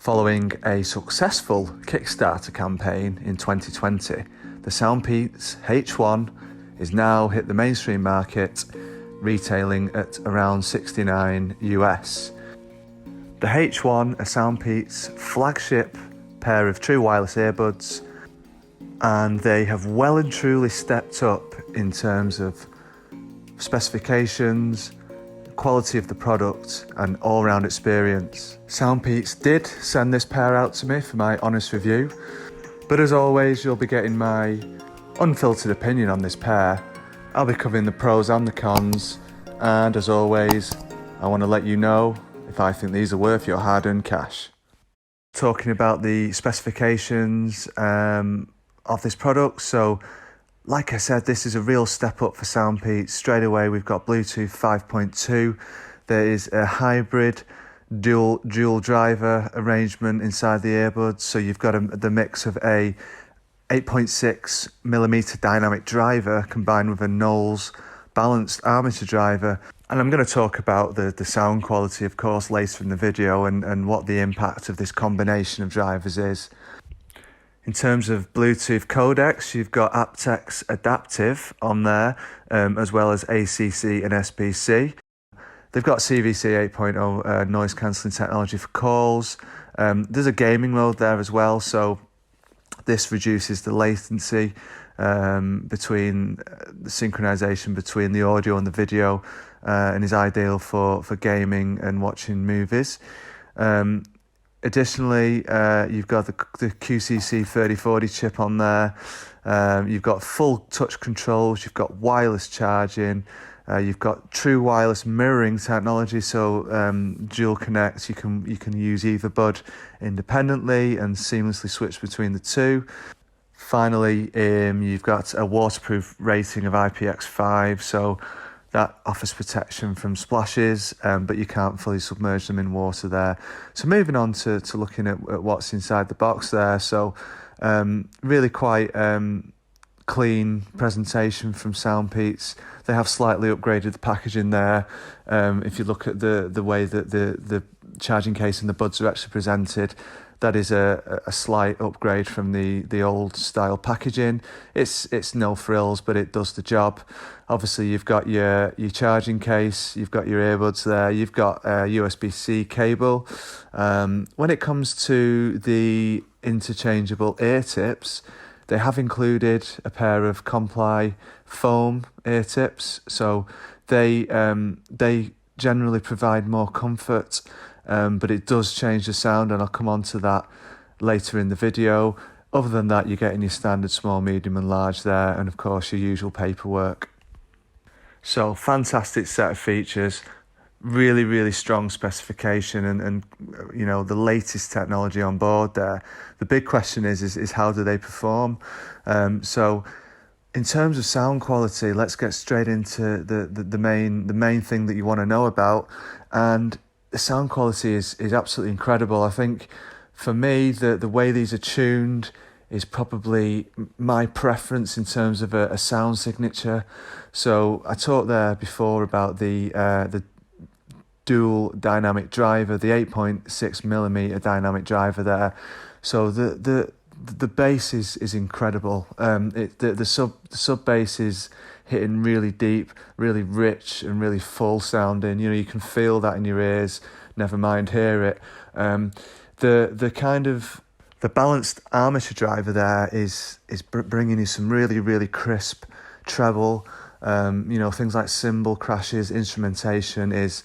Following a successful Kickstarter campaign in 2020, the Soundpeats H1 is now hit the mainstream market, retailing at around $69 US. The H1 are Soundpeats' flagship pair of true wireless earbuds, and they have well and truly stepped up in terms of specifications, quality of the product and all-round experience. Soundpeats did send this pair out to me for my honest review, but as always you'll be getting my unfiltered opinion on this pair. I'll be covering the pros and the cons, and as always I want to let you know if I think these are worth your hard-earned cash. Talking about the specifications of this product, so like I said, this is a real step up for Soundpeats. Straight away we've got Bluetooth 5.2. There is a hybrid dual driver arrangement inside the earbuds, so you've got the mix of a 8.6mm dynamic driver combined with a Knowles balanced armature driver. And I'm going to talk about the sound quality, of course, later in the video and what the impact of this combination of drivers is. In terms of Bluetooth codecs, you've got aptX Adaptive on there, as well as ACC and SBC. They've got CVC 8.0 noise cancelling technology for calls. There's a gaming mode there as well, so this reduces the latency between the synchronization between the audio and the video, and is ideal for gaming and watching movies. Additionally, you've got the QCC 3040 chip on there. You've got full touch controls. You've got wireless charging. You've got true wireless mirroring technology, so dual connects. You can use either bud independently and seamlessly switch between the two. Finally, you've got a waterproof rating of IPX5, so that offers protection from splashes, but you can't fully submerge them in water there. So moving on to looking at what's inside the box there. So really quite clean presentation from Soundpeats. They have slightly upgraded the packaging there. If you look at the way that the charging case and the buds are actually presented, that is a slight upgrade from the old style packaging. It's no frills, but it does the job. Obviously, you've got your charging case, you've got your earbuds there, you've got a USB-C cable. When it comes to the interchangeable ear tips, they have included a pair of Comply foam ear tips, so they generally provide more comfort. But it does change the sound, and I'll come on to that later in the video. Other than that, you're getting your standard small, medium and large there, and of course your usual paperwork. So fantastic set of features, really strong specification, and you know, the latest technology on board there. The big question is how do they perform? So in terms of sound quality, let's get straight into the main thing that you want to know about. And the sound quality is absolutely incredible. I think for me, the way these are tuned is probably my preference in terms of a sound signature. So I talked there before about the dual dynamic driver, the 8.6mm dynamic driver there. So the bass is incredible. The sub bass is hitting really deep, really rich and really full sounding. You know, you can feel that in your ears, never mind hear it. The balanced armature driver there is bringing you some really crisp treble. You know, things like cymbal crashes, instrumentation is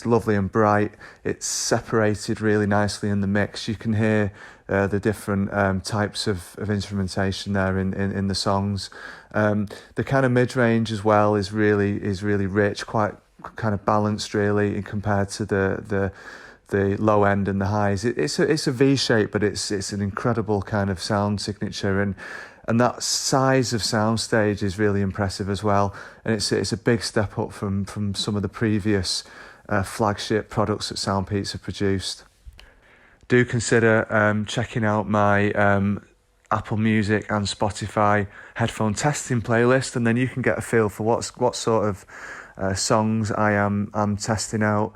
lovely and bright. It's separated really nicely in the mix. You can hear the different types of instrumentation there in the songs. The kind of mid-range as well is really rich, quite kind of balanced really compared to the low end and the highs. It's a V shape, but it's an incredible kind of sound signature, and that size of soundstage is really impressive as well. And it's a big step up from some of the previous flagship products that Soundpeats have produced. Do consider checking out my Apple Music and Spotify headphone testing playlist, and then you can get a feel for what sort of songs I'm testing out.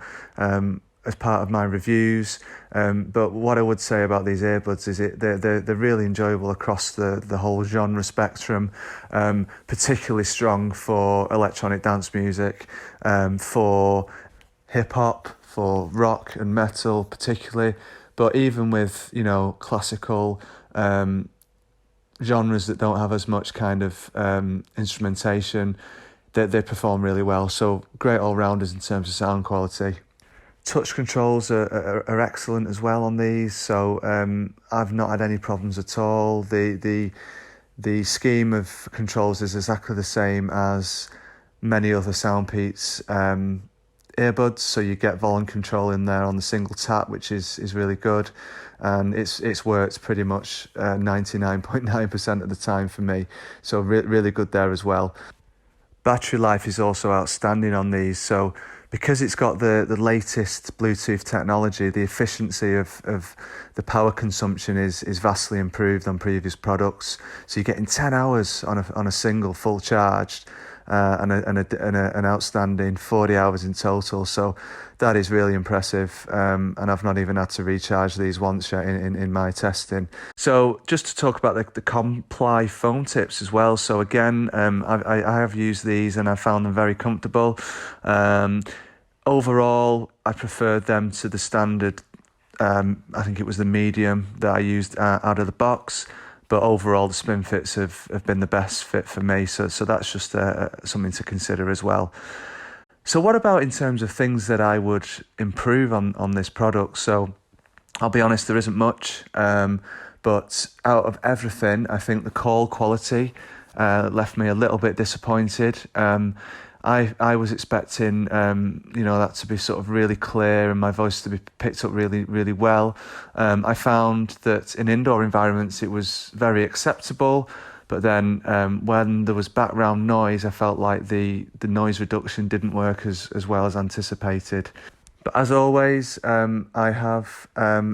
as part of my reviews. But what I would say about these earbuds is they're really enjoyable across the whole genre spectrum, particularly strong for electronic dance music, for hip hop, for rock and metal particularly, but even with, you know, classical genres that don't have as much kind of instrumentation, they perform really well. So great all-rounders in terms of sound quality. Touch controls are excellent as well on these, so I've not had any problems at all. The scheme of controls is exactly the same as many other Soundpeats earbuds, so you get volume control in there on the single tap, which is really good, and it's worked pretty much 99.9% of the time for me, so really good there as well. Battery life is also outstanding on these, so because it's got the latest Bluetooth technology, the efficiency of the power consumption is vastly improved on previous products. So you're getting 10 hours on a single full charged, and an outstanding 40 hours in total. So that is really impressive, and I've not even had to recharge these once yet in my testing. So just to talk about the Comply foam tips as well. So again, I have used these and I found them very comfortable. Overall, I preferred them to the standard, I think it was the medium that I used out of the box. But overall, the spin fits have been the best fit for me. So that's just something to consider as well. So what about in terms of things that I would improve on this product? So I'll be honest, there isn't much. But out of everything, I think the call quality left me a little bit disappointed. I was expecting, that to be sort of really clear and my voice to be picked up really, really well. I found that in indoor environments it was very acceptable, but then when there was background noise, I felt like the noise reduction didn't work as well as anticipated. But as always, I have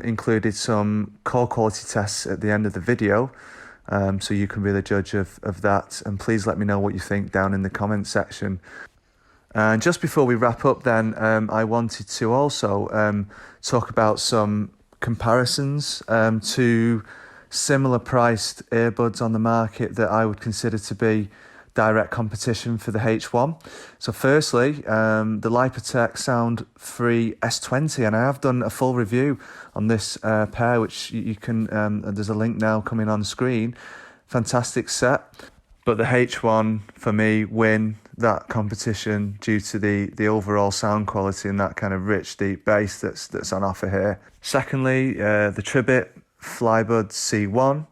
included some call quality tests at the end of the video. So you can be the judge of that, and please let me know what you think down in the comment section. And just before we wrap up then, I wanted to also talk about some comparisons to similar priced earbuds on the market that I would consider to be direct competition for the H1. So firstly, the Lypertek Soundfree S20, and I have done a full review on this pair, which you can, there's a link now coming on screen. Fantastic set. But the H1 for me win that competition due to the overall sound quality and that kind of rich, deep bass that's on offer here. Secondly, the Tribit FlyBuds C1.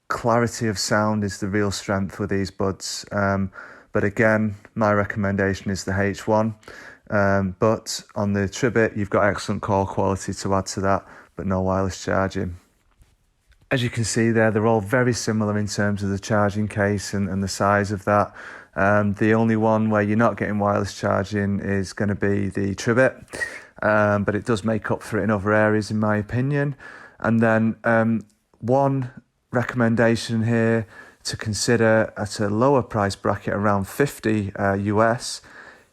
Clarity of sound is the real strength with these buds. But again, my recommendation is the H1. But on the Tribit, you've got excellent call quality to add to that, but no wireless charging. As you can see there, they're all very similar in terms of the charging case and the size of that. The only one where you're not getting wireless charging is going to be the Tribit, but it does make up for it in other areas, in my opinion. And then one recommendation here to consider at a lower price bracket, around 50 US,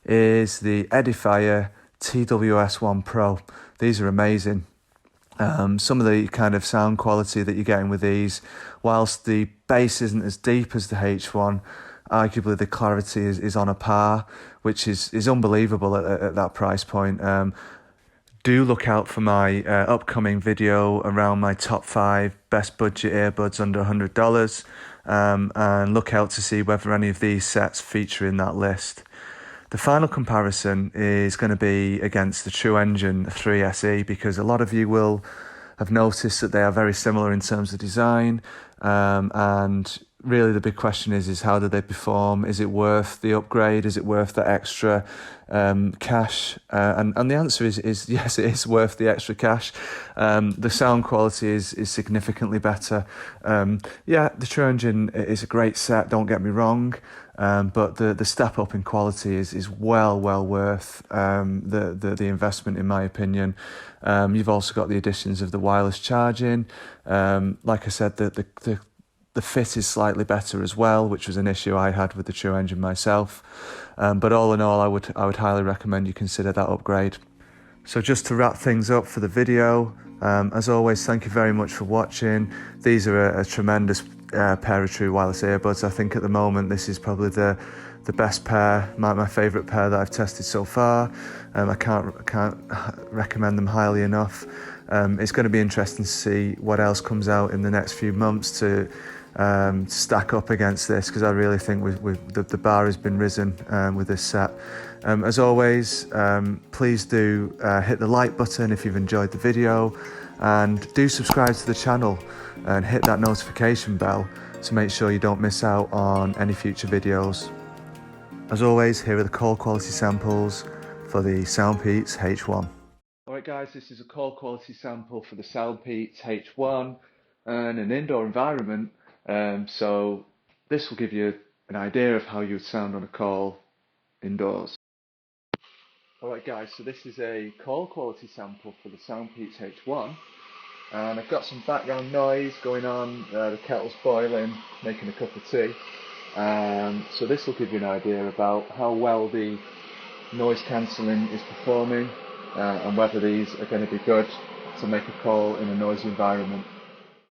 is the Edifier TWS1 Pro. These are amazing. Some of the kind of sound quality that you're getting with these, whilst the bass isn't as deep as the H1, arguably the clarity is on a par, which is unbelievable at that price point. Do look out for my upcoming video around my top 5 best budget earbuds under $100, and look out to see whether any of these sets feature in that list. The final comparison is going to be against the Truengine 3 SE, because a lot of you will have noticed that they are very similar in terms of design, and really the big question is how do they perform? Is it worth the upgrade? Is it worth the extra cash? And the answer is yes, it is worth the extra cash. The sound quality is significantly better. The Truengine is a great set, don't get me wrong, but the step up in quality is well worth the investment, in my opinion. You've also got the additions of the wireless charging. Like I said, the fit is slightly better as well, which was an issue I had with the Truengine myself. But all in all, I would highly recommend you consider that upgrade. So just to wrap things up for the video, as always, thank you very much for watching. These are a tremendous pair of True Wireless Earbuds. I think at the moment this is probably the best pair, my favourite pair that I've tested so far. I can't recommend them highly enough. It's going to be interesting to see what else comes out in the next few months to stack up against this, because I really think the bar has been risen with this set. As always, please do hit the like button if you've enjoyed the video, and do subscribe to the channel and hit that notification bell to make sure you don't miss out on any future videos. As always, here are the call quality samples for the Soundpeats H1. Alright guys, this is a call quality sample for the Soundpeats H1 and an indoor environment. So this will give you an idea of how you would sound on a call indoors. Alright guys, so this is a call quality sample for the Soundpeats H1, and I've got some background noise going on. The kettle's boiling, making a cup of tea. So this will give you an idea about how well the noise cancelling is performing, and whether these are going to be good to make a call in a noisy environment.